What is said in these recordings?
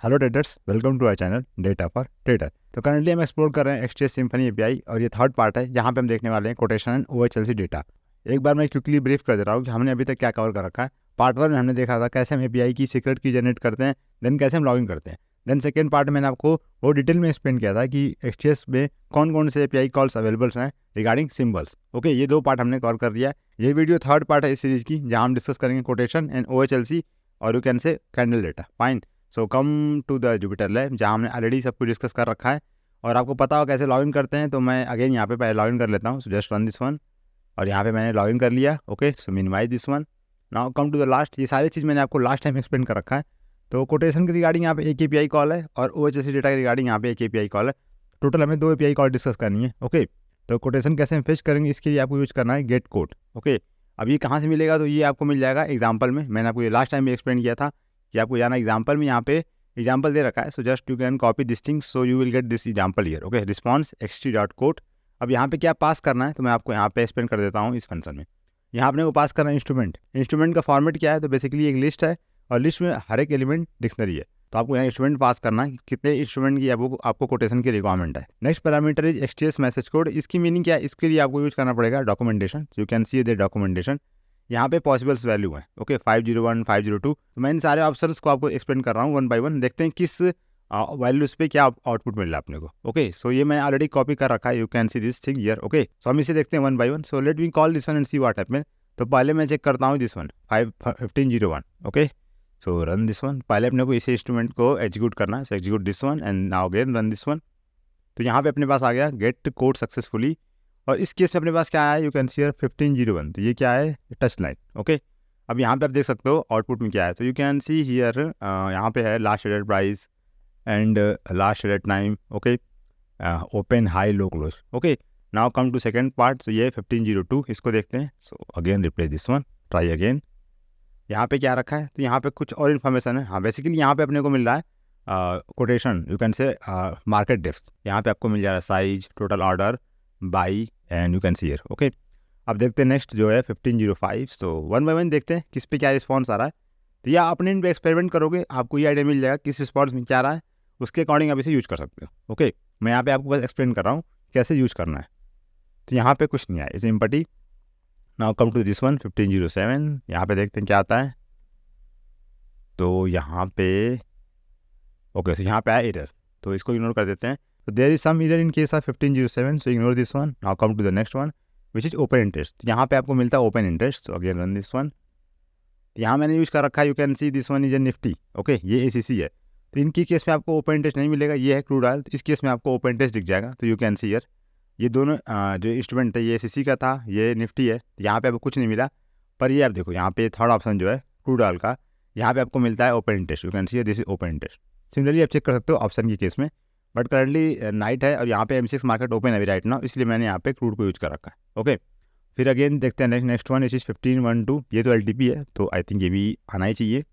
Hello traders, welcome to our channel data for trader. तो currently हम explore कर रहे हैं एक्सचेंज सिम्फनी एपीआई और ये थर्ड पार्ट है जहाँ पे हम देखने वाले हैं कोटेशन एंड ओएचएलसी डेटा। एक बार मैं क्विकली ब्रीफ कर दे रहा हूँ कि हमने अभी तक क्या कवर कर रखा है। पार्ट 1 में हमने देखा था कैसे हम एपीआई की सीक्रेट की जनरेट करते हैं, देन कैसे हम लॉगिन करते हैं। देन सेकेंड पार्ट में मैंने आपको वो डिटेल में एक्सप्लेन किया था कि एक्सचेंज में कौन कौन से एपीआई कॉल्स अवेलेबल्स हैं रिगार्डिंग सिम्बल्स। ओके, ये दो पार्ट हमने कवर कर लिया है। ये वीडियो थर्ड पार्ट है इस सीरीज की जहाँ हम डिस्कस करेंगे कोटेशन एंड ओएचएलसी और you can say candle data. Fine, so come to the Jupiter lab जहाँ हमने ऑलरेडी सब कुछ डिस्कस कर रखा है और आपको पता हो कैसे लॉगिन करते हैं। तो मैं अगेन यहाँ पे पहले लॉगिन कर लेता हूँ। So just run this one और यहाँ पे मैंने लॉगिन कर लिया। Okay, so minimize this one. Now come to the last. ये सारी चीज़ मैंने आपको लास्ट टाइम एक्सप्लेन कर रखा है। तो कोटेशन के रिगार्डिंग यहाँ पे एक एपीआई कॉल है और ओएचएससी डेटा के रिगार्डिंग यहाँ पे एक एपीआई कॉल है। टोटल हमें दो एपीआई कॉल डिस्कस करनी है। ओके, तो कोटेशन कैसे हम फिश करेंगे इसके लिए आपको यूज करना है गेट कोड। ओके, अब ये कहाँ से मिलेगा? तो ये आपको मिल जाएगा एग्जाम्पल में। मैंने आपको ये लास्ट टाइम भी एक्सप्लेन किया था कि आपको जाना एग्जाम्पल में। यहाँ पे एग्जाम्पल दे रखा है। So just you can copy this thing so you will get this example here. Okay, response xt.code। अब यहाँ पे क्या पास करना है तो मैं आपको यहाँ पे एक्सप्लेन कर देता हूँ इस फंक्शन में। यहाँ अपने को पास करना है इंस्ट्रूमेंट। इंस्ट्रूमेंट का फॉर्मेट क्या है? तो बेसिकली एक लिस्ट है और लिस्ट में हर एक एलिमेंट डिक्शनरी है। तो आपको यहाँ इंस्ट्रूमेंट पास करना है, कितने इंस्ट्रूमेंट की आपको कोटेशन की रिक्वायरमेंट है। Next parameter is exchange message code. इसकी मीनिंग क्या है? इसके लिए आपको यूज करना पड़ेगा documentation. You can see the documentation. यहाँ पे पॉसिबल्स वैल्यू है। ओके, 501 502। तो मैं इन सारे ऑप्शंस को आपको एक्सप्लेन कर रहा हूँ वन बाय वन। देखते हैं किस वैल्यूज पे क्या आउटपुट मिल रहा है अपने को। ओके, सो ये मैं ऑलरेडी कॉपी कर रखा है। You can see this thing here. Okay, so हम इसे देखते हैं one by one. So let me call this one and see what happens. तो पहले मैं चेक करता हूँ this one 1501। Okay, so run this one. पहले अपने को इस इंस्ट्रूमेंट को एग्जीक्यूट करना है। So execute this one and now again run this one. तो यहाँ पे अपने पास आ गया गेट कोड सक्सेसफुली। और इस केस में अपने पास क्या आया? यू कैन सी 1501। तो ये क्या है? Touch line. ओके, अब यहाँ पे आप देख सकते हो आउटपुट में क्या है। तो यू कैन सी हियर यहाँ पे है last traded price and last traded time. Okay, open high low close. Okay, now come to second part. So ये 1502 इसको देखते हैं। So again replace this one, try again. यहाँ पे क्या रखा है? तो यहाँ पे कुछ और इन्फॉर्मेशन है। हाँ, बेसिकली यहाँ पे अपने को मिल रहा है कोटेशन, यू कैन से मार्केट डेप्थ। यहाँ पे आपको मिल जा रहा है size, total order, by and you can see here. Okay, अब देखते हैं नेक्स्ट जो है 1505। सो वन बाय वन देखते हैं किस पे क्या रिस्पॉन्स आ रहा है। तो या अपने इन पे एक्सपेरिमेंट करोगे आपको ये आइडिया मिल जाएगा किस रिस्पॉन्स में क्या आ रहा है। उसके अकॉर्डिंग आप इसे यूज कर सकते हो। ओके, मैं यहाँ पे आपको बस एक्सप्लेन कर रहा हूँ कैसे यूज करना है। तो यहाँ पे कुछ नहीं है, इस empty. Now come to this one 1507। यहाँ पे देखते हैं क्या आता है। तो यहाँ पे ओके, सो यहाँ पे आया एरर, तो इसको इग्नोर कर देते हैं। तो there is some error in case of 1507, so ignore this one. Now come to the next one which is open interest. यहाँ पे आपको मिलता है open interest. So again run this one. यहाँ मैंने यूज कर रखा है, you can see this one is a Nifty. Okay, ये एसीसी है। तो इनकी केस में आपको ओपन इंटरेस्ट नहीं मिलेगा, ये है क्रूड ऑयल। तो इस केस में आपको ओपन इंटरेस्ट दिख जाएगा। तो यू कैन सी हियर ये दोनों जो इंस्ट्रूमेंट थे, ये एसीसी का था, ये निफ्टी है। यहाँ पे आपको कुछ नहीं मिला। पर ये आप देखो यहाँ पे थर्ड ऑप्शन जो है क्रूड ऑयल का, यहाँ पे आपको मिलता है open interest. You can see this is open interest. Similarly आप चेक कर सकते हो ऑप्शन के केस में। बट करंटली नाइट है और यहाँ पे M6 मार्केट ओपन है राइट नाउ, इसलिए मैंने यहाँ पे क्रूड को यूज कर रखा है। ओके, फिर अगेन देखते हैं नेक्स्ट वन इज 1512। ये तो LTP है, तो आई थिंक ये भी आना ही चाहिए।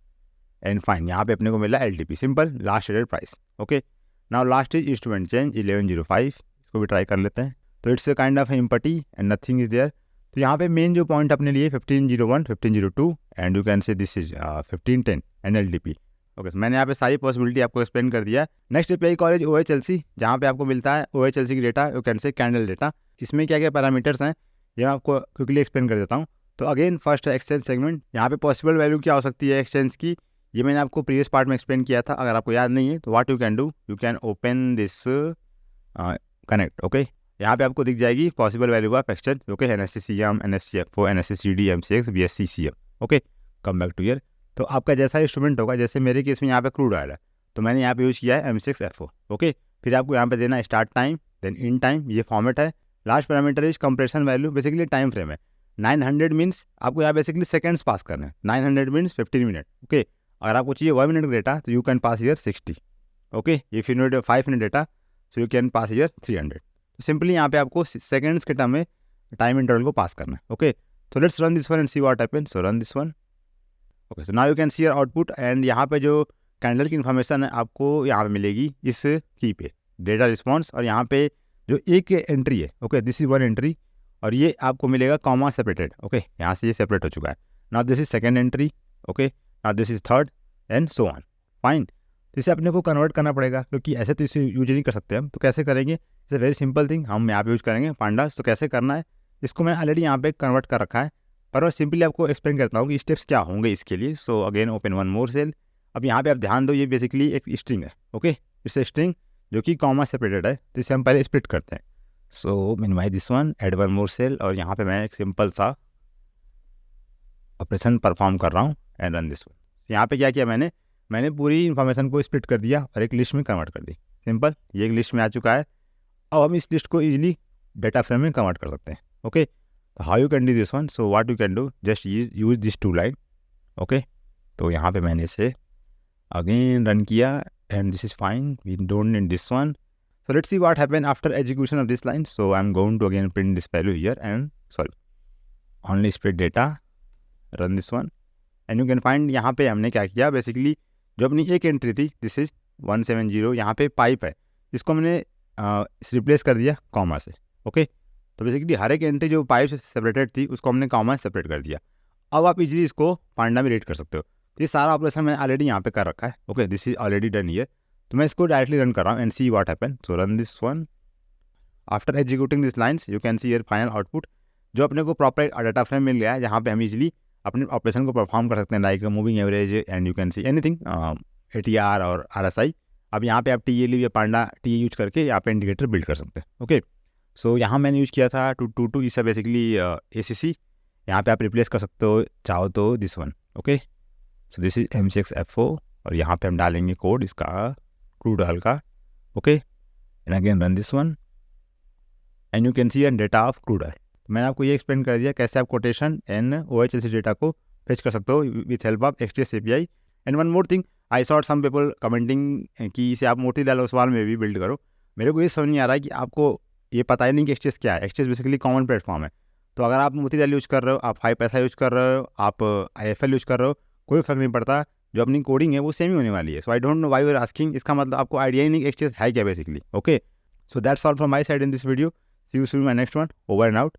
एंड फाइन, यहाँ पे अपने को मिला LTP, simple last traded price. Okay, now last is instrument change 1105। इसको भी ट्राई कर लेते हैं। तो it's a kind of empty and nothing is there. तो यहाँ पे मेन जो पॉइंट अपने लिए 1501 1502 एंड यू कैन से this is 1510 and LTP। Okay, मैंने यहाँ पे सारी पॉसिबिलिटी आपको एक्सप्लेन कर दिया। Next API call is OHLC, जहाँ पे आपको मिलता है OHLC की data, you can say candle data. इसमें क्या क्या पैरामीटर्स हैं ये मैं आपको क्विकली एक्सप्लेन कर देता हूँ। तो अगेन फर्स्ट है एक्सचेंज सेगमेंट। यहाँ पे पॉसिबल वैल्यू क्या हो सकती है एक्सचेंज की, ये मैंने आपको प्रीवियस पार्ट में एक्सप्लेन किया था। अगर आपको याद नहीं है तो what you can do, you can open this connect. Okay, यहाँ पे आपको दिख जाएगी possible value of exchange. Okay, NSE-CM, NSE-FO, NSE-CD, MCX, BSE-CM। Okay, come back two year. तो आपका जैसा इंस्ट्रूमेंट होगा, जैसे मेरे केस में यहाँ पे क्रूड ऑयल है, तो मैंने यहाँ पे यूज किया है M6FO। ओके, फिर आपको यहाँ पे देना है start time, then in time, ये फॉर्मेट है। Last parameter is compression value, basically time frame है। 900 मीन्स आपको यहाँ बेसिकली सेकंड्स पास करना है। 900 मीन्स 15 मिनट। ओके, अगर आपको चाहिए 1 मिनट डेटा तो you can pass year 60। Okay, if you need 5 minute data so you can pass year 300। तो सिंपली यहाँ पे आपको सेकंड्स के टर्म में टाइम इंटरवल को पास करना है। ओके, तो let's run this one and see what happens. So run this one. Okay, so now you can see your output and यहाँ पे जो कैंडल की इन्फॉर्मेशन है आपको यहाँ पे मिलेगी इस की पे डेटा रिस्पॉन्स। और यहाँ पे जो एक एंट्री है, okay this is one entry, और ये आपको मिलेगा कॉमा सेपरेटेड। ओके, यहाँ से ये सेपरेट हो चुका है। Now this is second entry. Okay, now this is third and so on. Fine, तो इसे अपने को कन्वर्ट करना पड़ेगा, क्योंकि ऐसे तो इसे यूज नहीं कर सकते हम। तो कैसे करेंगे, इट्स वेरी सिंपल थिंग, हम यहाँ पे यूज करेंगे पांडास। तो कैसे करना है, इसको मैंने ऑलरेडी यहाँ पे कन्वर्ट कर रखा है, पर मैं सिंपली आपको एक्सप्लेन करता हूँ कि स्टेप्स क्या होंगे इसके लिए। So again open one more cell. अब यहाँ पे आप ध्यान दो, ये बेसिकली एक स्ट्रिंग है, ओके, इट्स ए स्ट्रिंग जो कि कॉमा सेपरेटेड है। तो इसे हम पहले स्प्लिट करते हैं। So minimize this one, add one more cell, और यहाँ पे मैं एक सिंपल सा ऑपरेशन परफॉर्म कर रहा हूँ एंड रन दिस वन। यहाँ पे क्या किया मैंने पूरी इन्फॉर्मेशन को स्प्लिट कर दिया और एक लिस्ट में कन्वर्ट कर दी। सिंपल, ये एक लिस्ट में आ चुका है। अब हम इस लिस्ट को इजीली डाटा फ्रेम में कन्वर्ट कर सकते हैं। ओके, तो how you can do this one, so what you can do, just use this two line. Okay, तो यहाँ पे मैंने इसे अगेन रन किया and this is fine, we don't need this one. So let's see what happen after execution of this line. So I am going to again print this value here and sorry only split data, run this one and you can find. यहाँ पे हमने क्या किया, basically जो अपनी एक entry थी, this is 170, यहाँ पे पाइप है, इसको मैंने रिप्लेस कर दिया कॉमा से। ओके, तो बेसिकली हर एक एंट्री जो पाइप से सेपरेटेड थी उसको हमने कॉमा से सेपरेट कर दिया। अब आप इजीली इसको पांडा में रीड कर सकते हो। ये सारा ऑपरेशन मैंने ऑलरेडी यहाँ पे कर रखा है। Okay, this is already done here. तो मैं इसको डायरेक्टली रन कर रहा हूँ and see what happen. So run this one, after executing this lines you can see your final output, जो अपने को प्रॉपर डाटा फ्रेम मिल गया है, जहाँ पे हम इजीली अपने ऑपरेशन को परफॉर्म कर सकते हैं, like moving average and you can see anything, ATR और RSI। अब यहाँ पे आप TLU या पांडा टी यूज करके यहाँ पे इंडिकेटर बिल्ड कर सकते हैं। ओके, सो यहाँ मैंने यूज किया था 222, इसका बेसिकली ACC। यहाँ पे आप रिप्लेस कर सकते हो चाहो तो this one. Okay, so this is MCX F4 और यहाँ पे हम डालेंगे कोड इसका क्रूड ऑयल का। Okay, and again run this one and you can see an data of crude oil. मैंने आपको ये एक्सप्लेन कर दिया कैसे आप कोटेशन एंड OHLC डेटा को फेच कर सकते हो with help of XTS API। And one more thing, I saw some people commenting कि इसे आप मोतीलाल ओसवाल में भी बिल्ड करो। मेरे को ये समझ नहीं आ रहा है कि आपको ये पता ही नहीं कि XTS क्या है। XTS बेसिकली कॉमन प्लेटफॉर्म है। तो अगर आप मोतीलाल यूज कर रहे हो, आप 5paisa यूज कर रहे हो, आप IFL यूज कर रहे हो, कोई फर्क नहीं पड़ता, जो अपनी कोडिंग है वो सेम ही होने वाली है। So I don't know why you are asking, इसका मतलब आपको आइडिया ही नहीं कि XTS है क्या basically. Okay, so that's all from my side in this video. See you soon my next one, over and out.